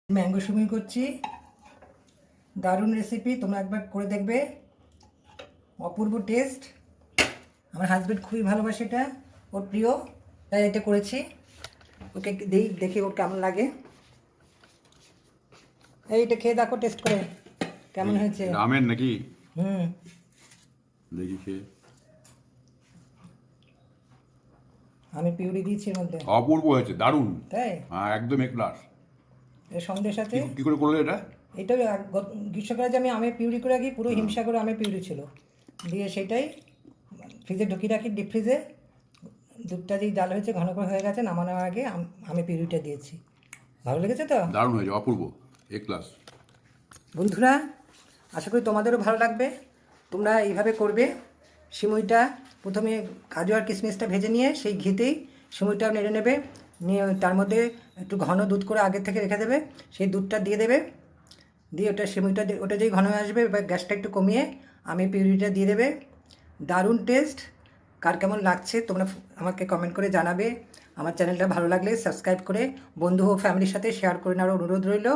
Mango সিমুই করছি, দারুণ recipe, তোমরা একবার করে দেখবে, অপূর্ব টেস্ট। আমার হাজব্যান্ড খুবই ভালোবাসে এটা, ওর প্রিয়, তাই এটা করেছি। ওকে দেখি ওর কেমন লাগে। এইটা খেয়ে দেখো, টেস্ট করে কেমন হয়েছে। রামেন নাকি? হুম, দেখি খেয়ে। আমি পিউরি দিয়েছি এর মধ্যে। অপূর্ব হয়েছে, দারুণ। তাই হ্যাঁ, একদম এ ক্লাস। এর সন্ধ্যের সাথে কি করে করলে এটা? এটা গ্রীষ্মকালে যে আমি আমের পিউরি করে রাখি, পুরো হিমসাগর আমের পিউরি ছিল, দিয়ে সেটাই ফ্রিজে ঢুকিয়ে রাখি, ডিপ ফ্রিজে। দুধটা যেই জাল হয়েছে, ঘন ঘন হয়ে গেছে, নামানোর আগে আমি পিউরিটা দিয়েছি। ভালো লেগেছে তো? দারুণ হয়েছে, অপূর্ব, এ ক্লাস। বন্ধুরা, আশা করি তোমাদেরও ভালো লাগবে, তোমরা এইভাবে করবে। সিমুইটা প্রথমে কাজু আর কিশমিশটা ভেজে নিয়ে সেই ঘিতেই সিমুইটা নেড়ে নেবে, নিয়ে তার মধ্যে একটু ঘন দুধ করে আগে থেকে রেখে দেবে, সেই দুধটা দিয়ে দেবে, দিয়ে ওটা সিমুইটা ওটা যেই ঘন হয়ে আসবে, এবার গ্যাসটা একটু কমিয়ে আমি পিউরিটা দিয়ে দেবে। দারুণ টেস্ট। কার কেমন লাগছে তোমরা আমাকে কমেন্ট করে জানাবে। আমার চ্যানেলটা ভালো লাগলে সাবস্ক্রাইব করে বন্ধু ও ফ্যামিলির সাথে শেয়ার করে নেওয়ার অনুরোধ রইল।